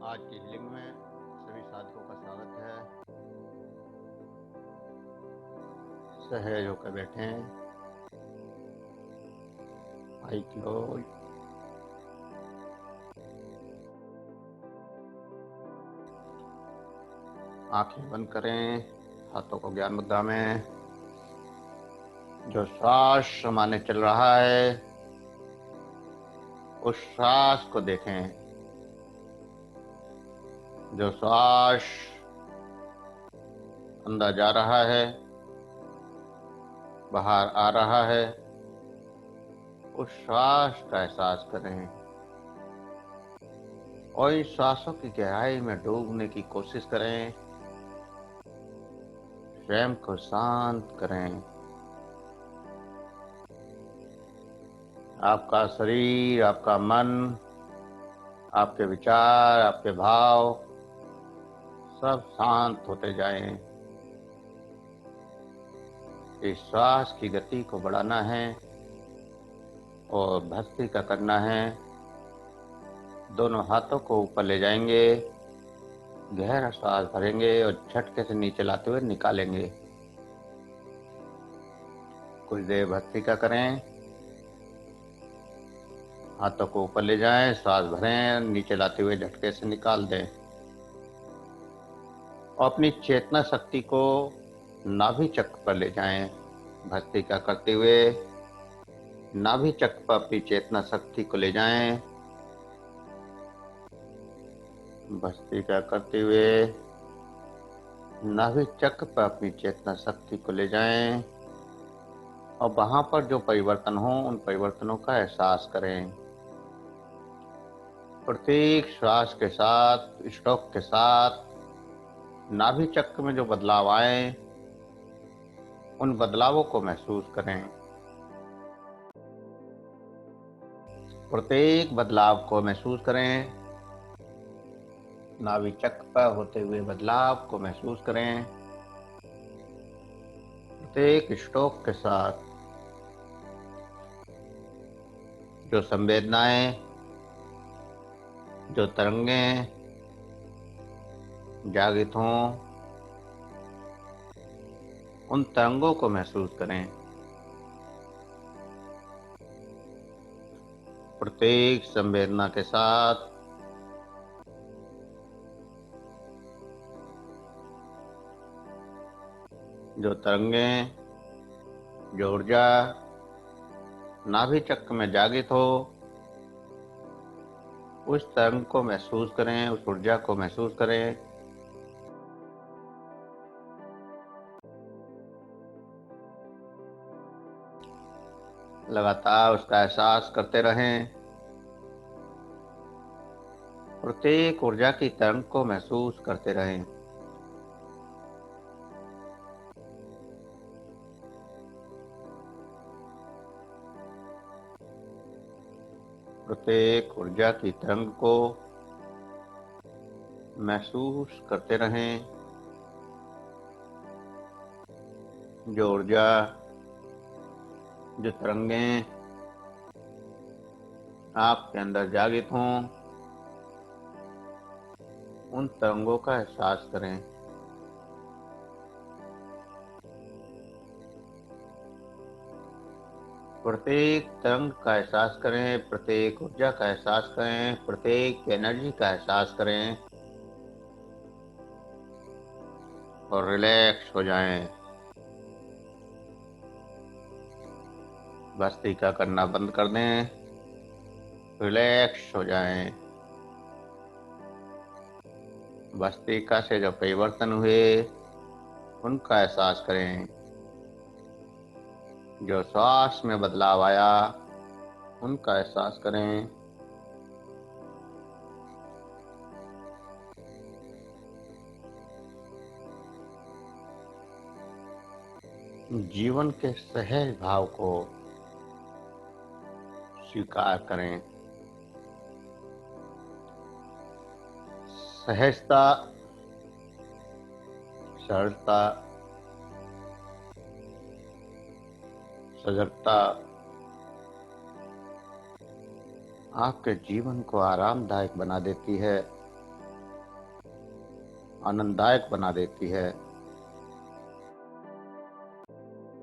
आज की हीलिंग में सभी साधकों का स्वागत है। सहज होकर बैठे, आई क्लोज, आंखें बंद करें, हाथों को ज्ञान मुद्रा में। जो श्वास सामान्य चल रहा है उस श्वास को देखें। जो श्वास अंदर जा रहा है, बाहर आ रहा है, उस श्वास का एहसास करें और इन श्वासों की गहराई में डूबने की कोशिश करें। स्वयं को शांत करें। आपका शरीर, आपका मन, आपके विचार, आपके भाव सब शांत होते जाएं। इस श्वास की गति को बढ़ाना है और भक्ति का करना है। दोनों हाथों को ऊपर ले जाएंगे, गहरा श्वास भरेंगे और झटके से नीचे लाते हुए निकालेंगे। कुछ देर भक्ति का करें। हाथों को ऊपर ले जाएं, श्वास भरें, नीचे लाते हुए झटके से निकाल दें और अपनी चेतना शक्ति को नाभि चक्र पर ले जाएं। भक्ति का करते हुए नाभि चक्र पर अपनी चेतना शक्ति को ले जाएं। भक्ति का करते हुए नाभि चक्र पर अपनी चेतना शक्ति को ले जाएं और वहां पर जो परिवर्तन हो उन परिवर्तनों का एहसास करें। प्रत्येक श्वास के साथ, स्ट्रोक के साथ नाभि चक्र में जो बदलाव आए उन बदलावों को महसूस करें। प्रत्येक बदलाव को महसूस करें। नाभि चक्र पर होते हुए बदलाव को महसूस करें। प्रत्येक स्ट्रोक के साथ जो संवेदनाएं, जो तरंगें जागृत हों, उन तरंगों को महसूस करें। प्रत्येक संवेदना के साथ जो तरंगें, जो ऊर्जा नाभि चक्र में जागृत हो, उस तरंग को महसूस करें, उस ऊर्जा को महसूस करें। लगातार उसका एहसास करते रहें। प्रत्येक ऊर्जा की तरंग को महसूस करते रहें। प्रत्येक ऊर्जा की तरंग को महसूस करते रहें। जो ऊर्जा, जो तरंगें आपके अंदर जागृत हों, उन तरंगों का एहसास करें। प्रत्येक तरंग का एहसास करें, प्रत्येक ऊर्जा का एहसास करें, प्रत्येक एनर्जी का एहसास करें और रिलैक्स हो जाएं। भस्त्रिका करना बंद कर दें, रिलैक्स हो जाएं। भस्त्रिका से जो परिवर्तन हुए उनका एहसास करें। जो श्वास में बदलाव आया उनका एहसास करें। जीवन के सहज भाव को स्वीकार करें। सहजता, सरलता, सजगता आपके जीवन को आरामदायक बना देती है। आनंददायक बना देती है।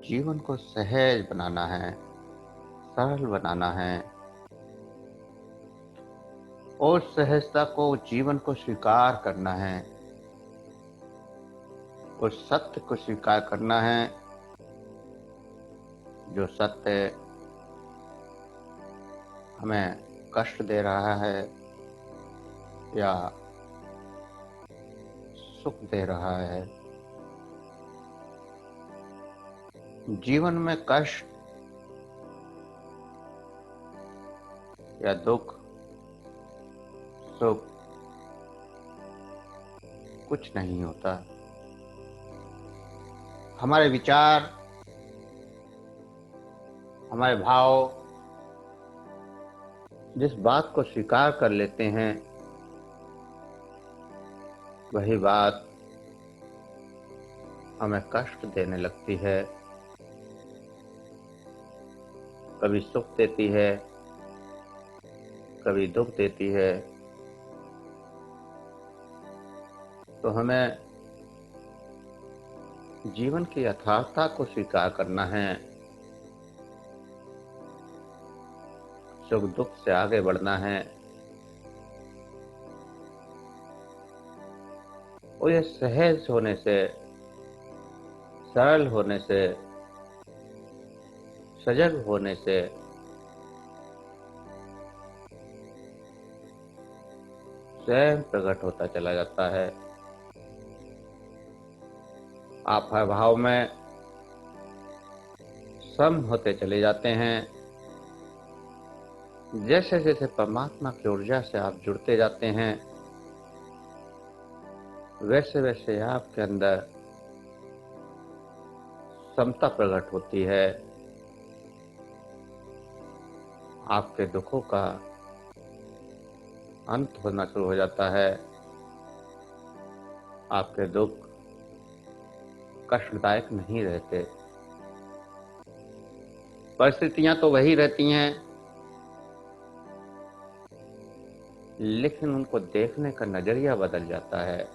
जीवन को सहज बनाना है, सरल बनाना है और सहजता को जीवन को स्वीकार करना है और सत्य को स्वीकार करना है। जो सत्य हमें कष्ट दे रहा है या सुख दे रहा है। जीवन में कष्ट या दुख, सुख कुछ नहीं होता। हमारे विचार, हमारे भाव जिस बात को स्वीकार कर लेते हैं वही बात हमें कष्ट देने लगती है। कभी सुख देती है, कभी दुख देती है। तो हमें जीवन की यथार्थता को स्वीकार करना है, सुख दुख से आगे बढ़ना है और यह सहज होने से, सरल होने से, सजग होने से स्वयं प्रकट होता चला जाता है। आप हर भाव में सम होते चले जाते हैं। जैसे जैसे परमात्मा की ऊर्जा से आप जुड़ते जाते हैं वैसे वैसे आपके अंदर समता प्रकट होती है। आपके दुखों का अंत होना शुरू हो जाता है। आपके दुख कष्टदायक नहीं रहते। परिस्थितियां तो वही रहती हैं, लेकिन उनको देखने का नजरिया बदल जाता है,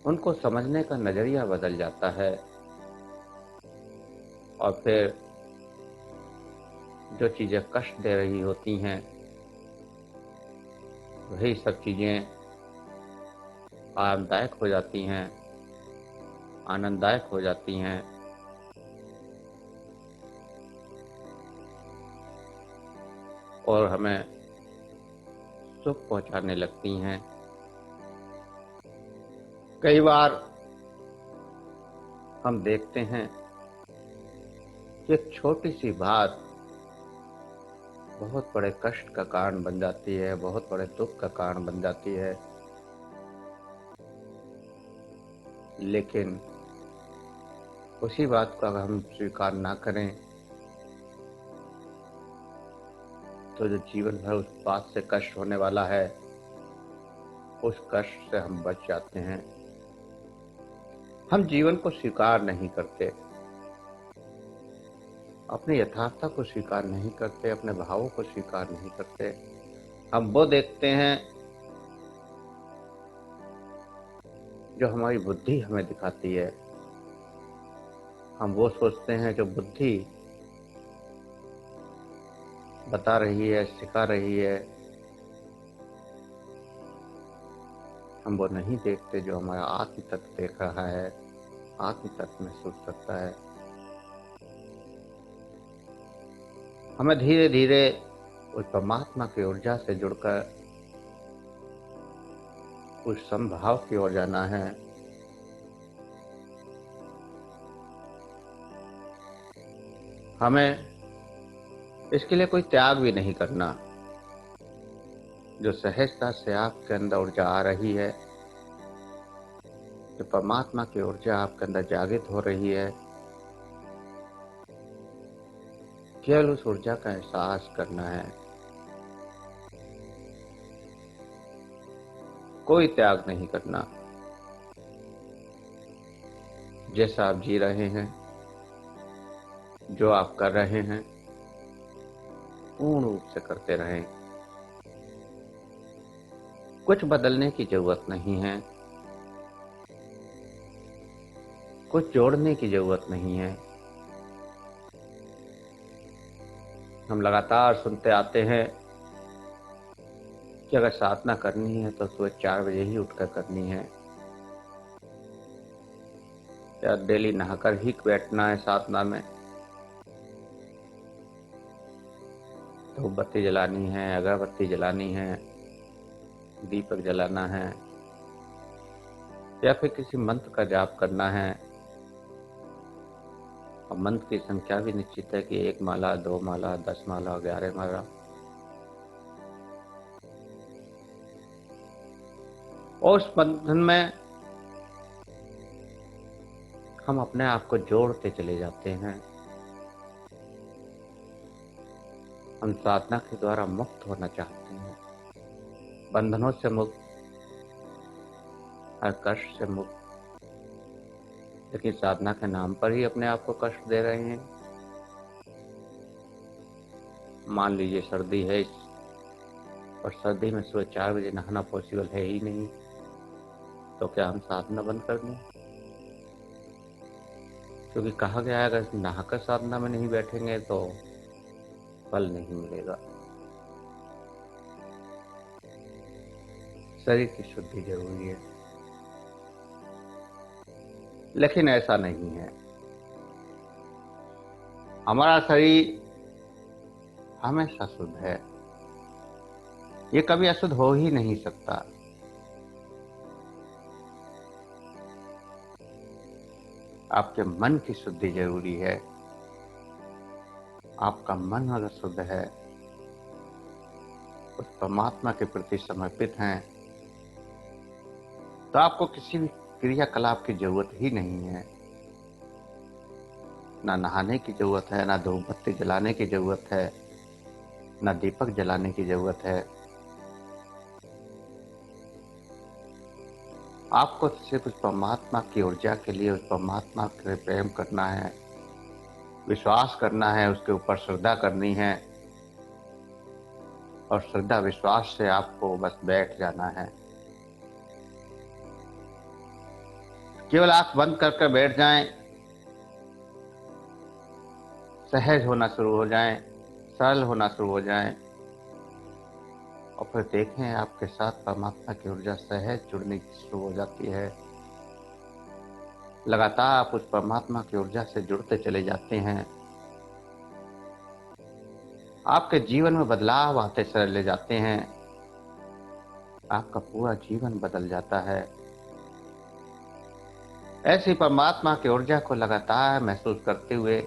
उनको समझने का नजरिया बदल जाता है और फिर जो चीजें कष्ट दे रही होती हैं वही सब चीजें आरामदायक हो जाती हैं, आनंददायक हो जाती हैं और हमें सुख पहुंचाने लगती हैं। कई बार हम देखते हैं कि एक छोटी सी बात बहुत बड़े कष्ट का कारण बन जाती है, बहुत बड़े दुख का कारण बन जाती है। लेकिन उसी बात को अगर हम स्वीकार ना करें तो जो जीवन भर उस बात से कष्ट होने वाला है उस कष्ट से हम बच जाते हैं। हम जीवन को स्वीकार नहीं करते, अपनी यथार्थता को स्वीकार नहीं करते, अपने भावों को स्वीकार नहीं करते। हम वो देखते हैं जो हमारी बुद्धि हमें दिखाती है, हम वो सोचते हैं जो बुद्धि बता रही है, सिखा रही है। हम वो नहीं देखते जो हमारा आत्म तत्व देख रहा है, आत्म तत्व महसूस करता है। हमें धीरे धीरे उस परमात्मा की ऊर्जा से जुड़कर उस समभाव की ओर जाना है। हमें इसके लिए कोई त्याग भी नहीं करना। जो सहजता से आपके अंदर ऊर्जा आ रही है, जो परमात्मा की ऊर्जा आपके अंदर जागृत हो रही है, केवल उस ऊर्जा का एहसास करना है। कोई त्याग नहीं करना। जैसा आप जी रहे हैं, जो आप कर रहे हैं, पूर्ण रूप से करते रहें। कुछ बदलने की जरूरत नहीं है, कुछ जोड़ने की जरूरत नहीं है। हम लगातार सुनते आते हैं कि अगर साधना करनी है तो सुबह 4 बजे ही उठकर करनी है, या डेली नहाकर ही बैठना है साधना में, धूप बत्ती जलानी है, अगरबत्ती जलानी है, दीपक जलाना है, या फिर किसी मंत्र का जाप करना है। और मंत्र की संख्या भी निश्चित है कि 1 माला, 2 माला, 10 माला, 11 माला। और उस बंधन में हम अपने आप को जोड़ते चले जाते हैं। हम साधना के द्वारा मुक्त होना चाहते हैं, बंधनों से मुक्त, हर कष्ट से मुक्त, लेकिन साधना के नाम पर ही अपने आप को कष्ट दे रहे हैं। मान लीजिए सर्दी है और सर्दी में सुबह 4 बजे नहाना पॉसिबल है ही नहीं, तो क्या हम साधना बंद कर दें? क्योंकि कहा गया है अगर नहाकर साधना में नहीं बैठेंगे तो फल नहीं मिलेगा। शरीर की शुद्धि जरूरी है, लेकिन ऐसा नहीं है। हमारा शरीर हमेशा शुद्ध है, ये कभी अशुद्ध हो ही नहीं सकता। आपके मन की शुद्धि जरूरी है। आपका मन अगर शुद्ध है, उस परमात्मा के प्रति समर्पित हैं, तो आपको किसी भी क्रियाकलाप की जरूरत ही नहीं है। ना नहाने की जरूरत है, ना धूप बत्ती जलाने की जरूरत है, ना दीपक जलाने की जरूरत है। आपको सिर्फ उस परमात्मा की ऊर्जा के लिए, उस परमात्मा के प्रेम करना है, विश्वास करना है, उसके ऊपर श्रद्धा करनी है, और श्रद्धा विश्वास से आपको बस बैठ जाना है। केवल आंख बंद करके बैठ जाएं, सहज होना शुरू हो जाएं, सरल होना शुरू हो जाएं, और फिर देखें आपके साथ परमात्मा की ऊर्जा सहज जुड़ने शुरू हो जाती है। लगातार आप उस परमात्मा की ऊर्जा से जुड़ते चले जाते हैं। आपके जीवन में बदलाव आते चले जाते हैं, आपका पूरा जीवन बदल जाता है। ऐसी परमात्मा की ऊर्जा को लगातार महसूस करते हुए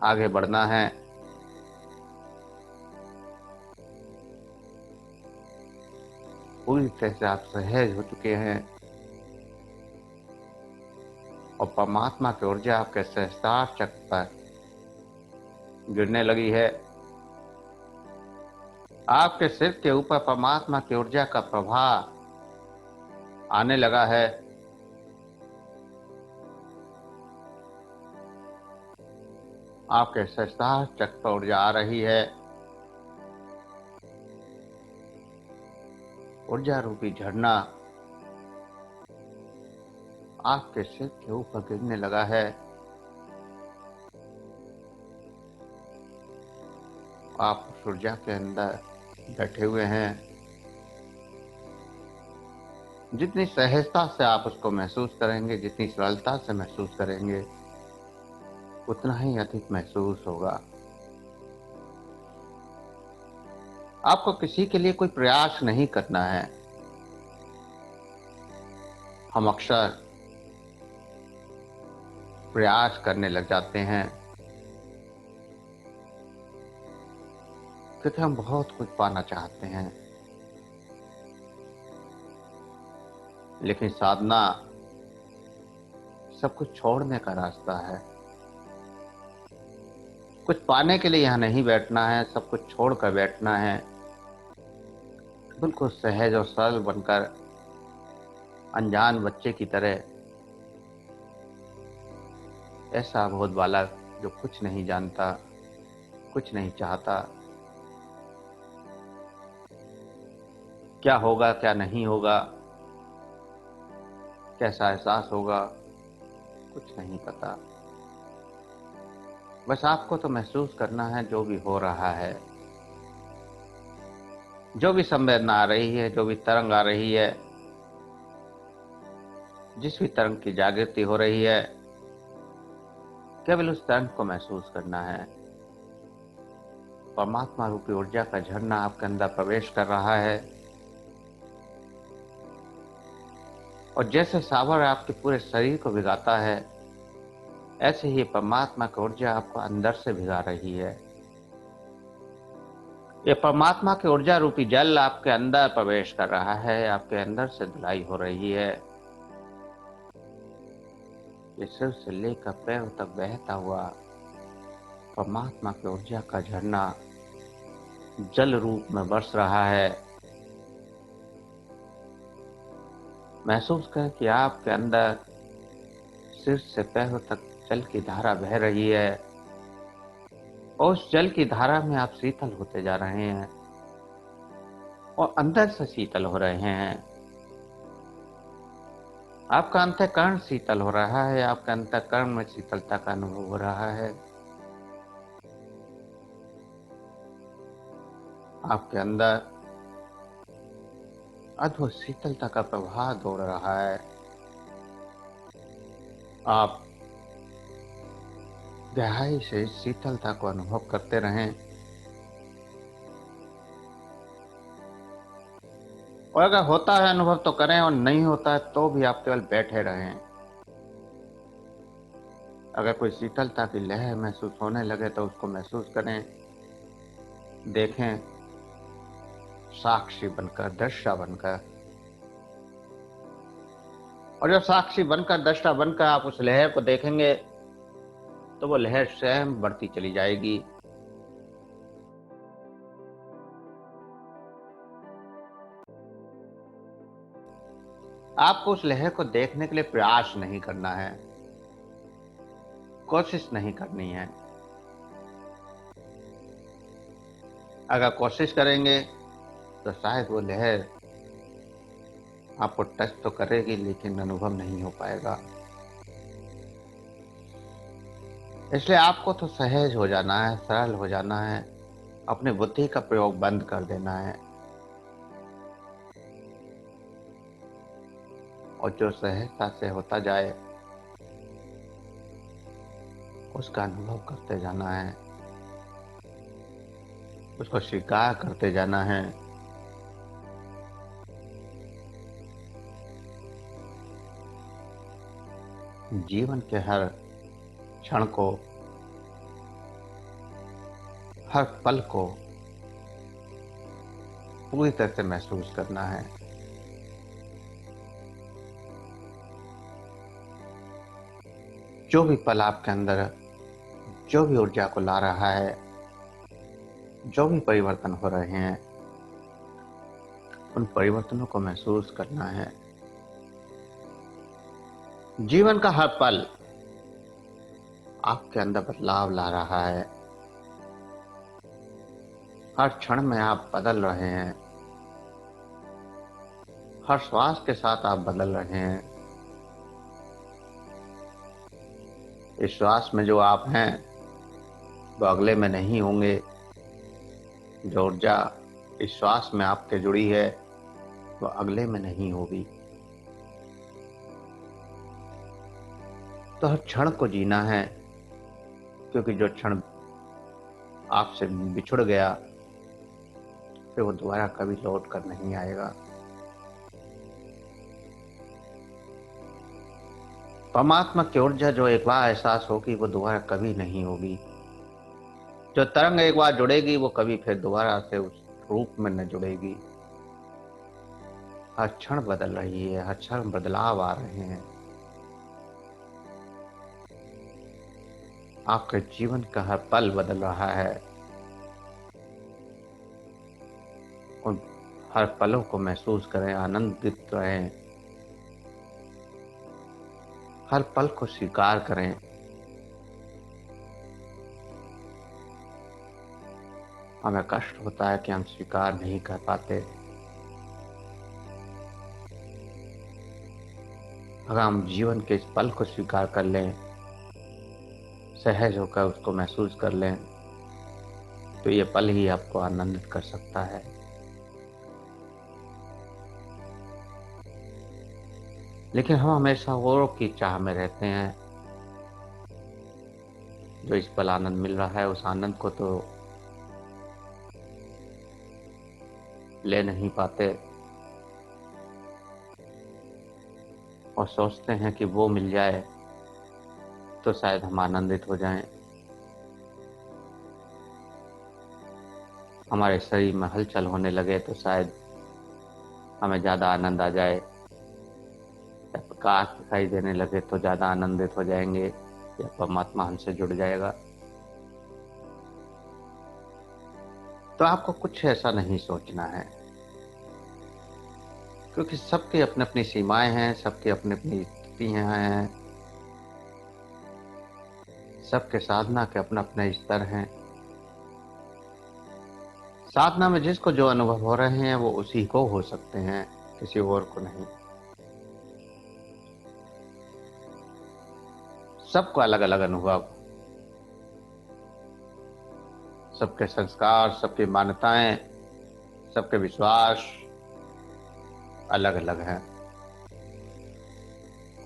आगे बढ़ना है। पूरी तरह से आप सहज हो चुके हैं और परमात्मा की ऊर्जा आपके सहस्त्रार चक्र पर गिरने लगी है। आपके सिर के ऊपर परमात्मा की ऊर्जा का प्रभाव आने लगा है। आपके सहस्त्रार चक्र पर ऊर्जा आ रही है। ऊर्जा रूपी झरना आपके सिर के ऊपर गिरने लगा है। आप उस ऊर्जा के अंदर बैठे हुए हैं। जितनी सहजता से आप उसको महसूस करेंगे, जितनी सरलता से महसूस करेंगे, उतना ही अधिक महसूस होगा। आपको किसी के लिए कोई प्रयास नहीं करना है। हम अक्सर प्रयास करने लग जाते हैं क्योंकि हम बहुत कुछ पाना चाहते हैं, लेकिन साधना सब कुछ छोड़ने का रास्ता है। कुछ पाने के लिए यहाँ नहीं बैठना है, सब कुछ छोड़कर बैठना है। बिल्कुल सहज और सरल बनकर, अनजान बच्चे की तरह, ऐसा बहुत बालक जो कुछ नहीं जानता, कुछ नहीं चाहता, क्या होगा क्या नहीं होगा, कैसा एहसास होगा, कुछ नहीं पता। बस आपको तो महसूस करना है जो भी हो रहा है, जो भी संवेदना आ रही है, जो भी तरंग आ रही है, जिस भी तरंग की जागृति हो रही है, केवल उस तरंग को महसूस करना है। परमात्मा रूपी ऊर्जा का झरना आपके अंदर प्रवेश कर रहा है और जैसे सावर आपके पूरे शरीर को भिगाता है, ऐसे ही परमात्मा की ऊर्जा आपको अंदर से भिगा रही है। ये परमात्मा की ऊर्जा रूपी जल आपके अंदर प्रवेश कर रहा है, आपके अंदर से धुलाई हो रही है। ये सिर से लेकर पैर तक बहता हुआ परमात्मा की ऊर्जा का झरना जल रूप में बरस रहा है। महसूस करें कि आपके अंदर सिर से पैरों तक जल की धारा बह रही है और उस जल की धारा में आप शीतल होते जा रहे हैं और अंदर से शीतल हो रहे हैं। आपका अंतःकरण शीतल हो रहा है, आपका अंतःकरण में शीतलता का अनुभव हो रहा है। आपके अंदर अद्भुत शीतलता का प्रवाह दौड़ रहा है। आप गहराई से इस शीतलता को अनुभव करते रहें और अगर होता है अनुभव तो करें और नहीं होता है तो भी आप केवल बैठे रहें। अगर कोई शीतलता की लहर महसूस होने लगे तो उसको महसूस करें, देखें, साक्षी बनकर, दृष्टा बनकर। और जब साक्षी बनकर, दृष्टा बनकर आप उस लहर को देखेंगे तो वो लहर स्वयं बढ़ती चली जाएगी। आपको उस लहर को देखने के लिए प्रयास नहीं करना है, कोशिश नहीं करनी है। अगर कोशिश करेंगे तो शायद वो लहर आपको टच तो करेगी लेकिन अनुभव नहीं हो पाएगा। इसलिए आपको तो सहज हो जाना है, सरल हो जाना है, अपनी बुद्धि का प्रयोग बंद कर देना है और जो सहजता से होता जाए उसका अनुभव करते जाना है, उसको स्वीकार करते जाना है। जीवन के हर क्षण को, हर पल को पूरी तरह से महसूस करना है। जो भी पल आपके अंदर जो भी ऊर्जा को ला रहा है, जो भी परिवर्तन हो रहे हैं, उन परिवर्तनों को महसूस करना है। जीवन का हर पल आपके अंदर बदलाव ला रहा है। हर क्षण में आप बदल रहे हैं, हर श्वास के साथ आप बदल रहे हैं। इस श्वास में जो आप हैं वो अगले में नहीं होंगे। जो ऊर्जा इस श्वास में आपके जुड़ी है वो अगले में नहीं होगी। तो हर क्षण को जीना है, क्योंकि जो क्षण आपसे बिछुड़ गया फिर वो दोबारा कभी लौट कर नहीं आएगा। परमात्मा की ऊर्जा जो एक बार एहसास होगी वो दोबारा कभी नहीं होगी। जो तरंग एक बार जुड़ेगी वो कभी फिर दोबारा से उस रूप में न जुड़ेगी। हर क्षण बदल रही है, हर क्षण बदलाव आ रहे हैं। आपके जीवन का हर पल बदल रहा है। उन हर पलों को महसूस करें, आनंदित रहें, हर पल को स्वीकार करें। हमें कष्ट होता है कि हम स्वीकार नहीं कर पाते, अगर हम जीवन के इस पल को स्वीकार कर लें, सहज होकर उसको महसूस कर लें, तो ये पल ही आपको आनंदित कर सकता है। लेकिन हम हमेशा औरों की चाह में रहते हैं। जो इस पल आनंद मिल रहा है, उस आनंद को तो ले नहीं पाते और सोचते हैं कि वो मिल जाए तो शायद हम आनंदित हो जाएं। हमारे शरीर में हलचल होने लगे तो शायद हमें ज़्यादा आनंद आ जाए, या प्रकाश दिखाई देने लगे तो ज़्यादा आनंदित हो जाएंगे, या परमात्मा हमसे जुड़ जाएगा। तो आपको कुछ ऐसा नहीं सोचना है, क्योंकि सबकी अपनी अपनी सीमाएं हैं, सबकी अपनी अपनी स्थितियां हैं, सबके साधना के अपने अपने स्तर हैं। साधना में जिसको जो अनुभव हो रहे हैं वो उसी को हो सकते हैं, किसी और को नहीं। सबको अलग अलग अनुभव, सबके संस्कार, सबकी मान्यताएं, सबके विश्वास अलग अलग हैं।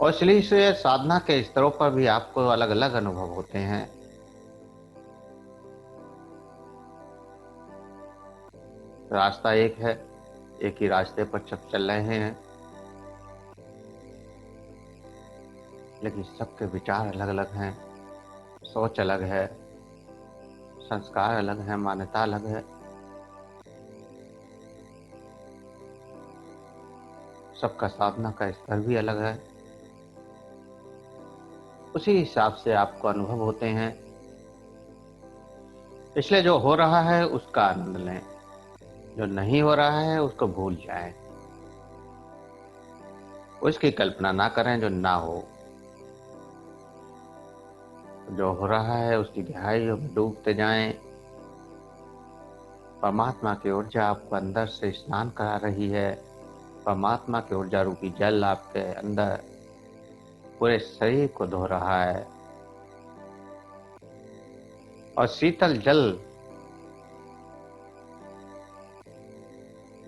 और इसलिए से साधना के स्तरों पर भी आपको अलग अलग अनुभव होते हैं। रास्ता एक है, एक ही रास्ते पर चल रहे हैं, लेकिन सबके विचार अलग अलग हैं, सोच अलग है, संस्कार अलग है, मान्यता अलग है। सबका साधना का स्तर भी अलग है। उसी हिसाब से आपको अनुभव होते हैं। इसलिए जो हो रहा है उसका आनंद लें, जो नहीं हो रहा है उसको भूल जाएं, उसकी कल्पना ना करें जो ना हो। जो हो रहा है उसकी गहराइयों में डूबते जाएं। परमात्मा की ऊर्जा आपको अंदर से स्नान करा रही है। परमात्मा की ऊर्जा रूपी जल आपके अंदर पूरे शरीर को धो रहा है। और शीतल जल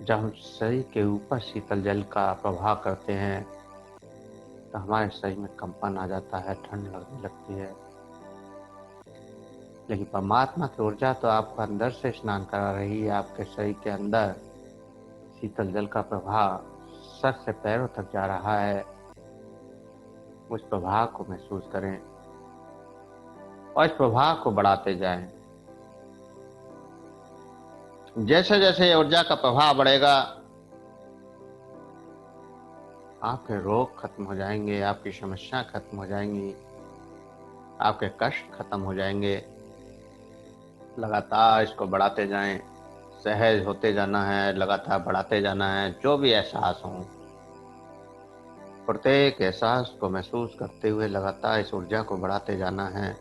जब हम शरीर के ऊपर शीतल जल का प्रभाव करते हैं तो हमारे शरीर में कंपन आ जाता है, ठंड लगने लगती है। लेकिन परमात्मा की ऊर्जा तो आपको अंदर से स्नान करा रही है। आपके शरीर के अंदर शीतल जल का प्रभाव सर से पैरों तक जा रहा है। उस प्रभाव को महसूस करें और इस प्रभाव को बढ़ाते जाएं। जैसे जैसे ऊर्जा का प्रभाव बढ़ेगा, आपके रोग खत्म हो जाएंगे, आपकी समस्या खत्म हो जाएंगी, आपके कष्ट खत्म हो जाएंगे। लगातार इसको बढ़ाते जाएं, सहज होते जाना है, लगातार बढ़ाते जाना है। जो भी एहसास हो, प्रत्येक एहसास को महसूस करते हुए लगातार इस ऊर्जा को बढ़ाते जाना है।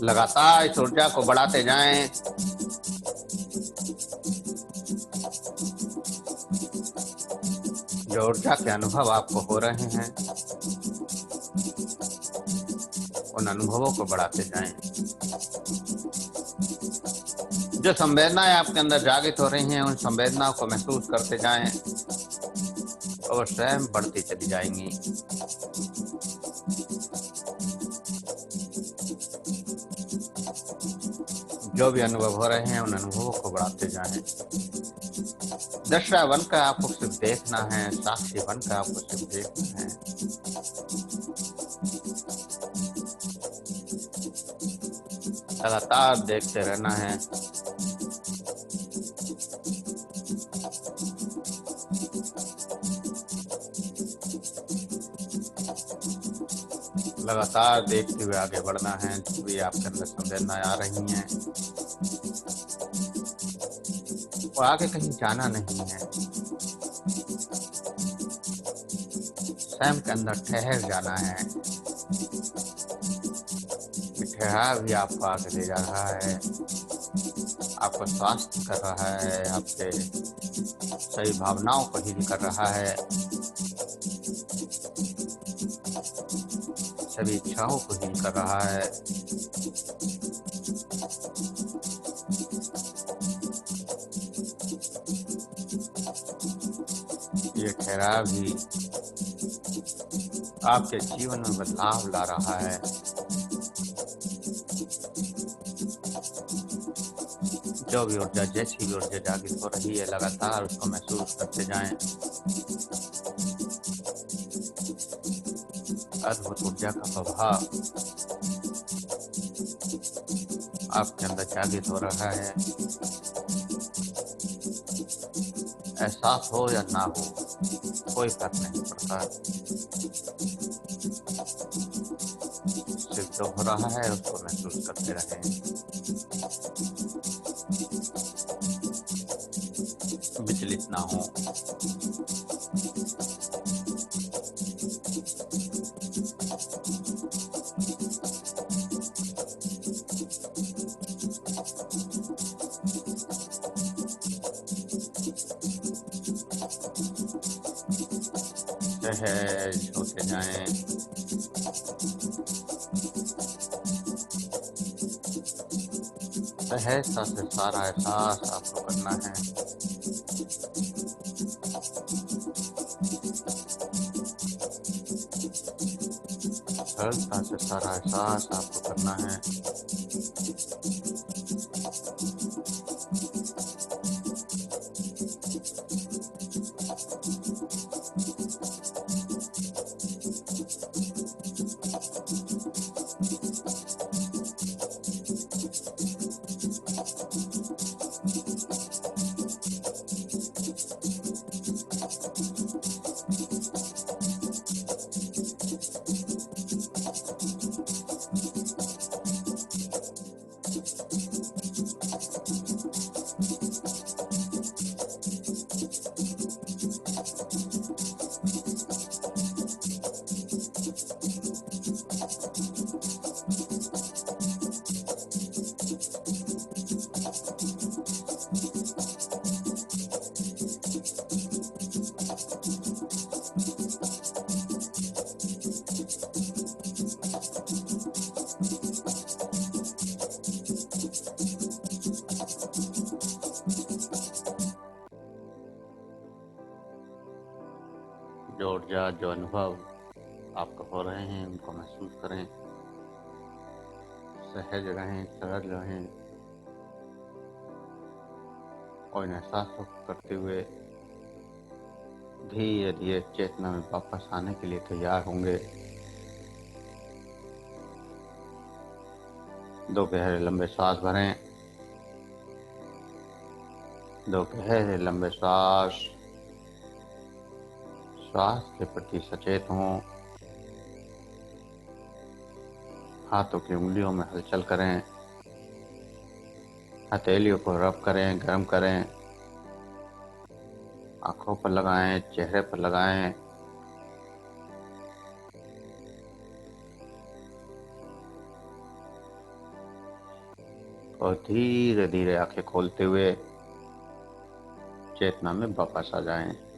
लगातार इस ऊर्जा को बढ़ाते जाएं। जो ऊर्जा के अनुभव आपको हो रहे हैं, उन अनुभवों को बढ़ाते जाएं। जो संवेदनाएं आपके अंदर जागृत हो रही हैं, उन संवेदनाओं को महसूस करते जाएं और स्वयं बढ़ती चली जाएंगी। जो भी अनुभव हो रहे हैं, उन अनुभवों को बढ़ाते जाएं। दृश्य बनकर आपको सिर्फ देखना है, साक्षी बनकर आपको सिर्फ देखना है। लगातार देखते रहना है। लगातार देखते हुए आगे बढ़ना है। जो भी आपके अंदर संवेदनाएं आ रही हैं, और आगे कहीं जाना नहीं है, स्वयं के अंदर ठहर जाना है। ठहराव भी आपको आगे ले जा रहा है, आपको स्वास्थ्य कर रहा है, आपके सही भावनाओं को हील कर रहा है, सभी इच्छाओं को हील कर रहा है। ये ठहराव भी आपके जीवन में बदलाव ला रहा है। जो भी ऊर्जा, जैसी भी ऊर्जा जागृत हो रही है, लगातार उसको महसूस करते जाएं। अद्भुत ऊर्जा का प्रभाव आपके अंदर जागृत हो रहा है। एहसास हो या ना हो, कोई फर्क नहीं पड़ता। सिर्फ जो हो रहा है उसको महसूस करते रहें। विचलित ना हो। सहज होते जाएं। सहजता से सारा एहसास आपको करना है। सरलता से सारा एहसास आपको करना है। जो ऊर्जा, जो अनुभव आपको हो रहे हैं उनको महसूस करें। सहज रहें, सरल रहें और इन एहसासों को करते हुए धीरे धीरे चेतना में वापस आने के लिए तैयार होंगे। 2 गहरे लंबे सांस भरें। 2 गहरे लंबे सांस। श्वास के प्रति सचेत हों। हाथों की उंगलियों में हलचल करें। हथेलियों को रब करें, गर्म करें। आंखों पर लगाएं, चेहरे पर लगाएं। और धीरे धीरे आंखें खोलते हुए चेतना में वापस आ जाएं।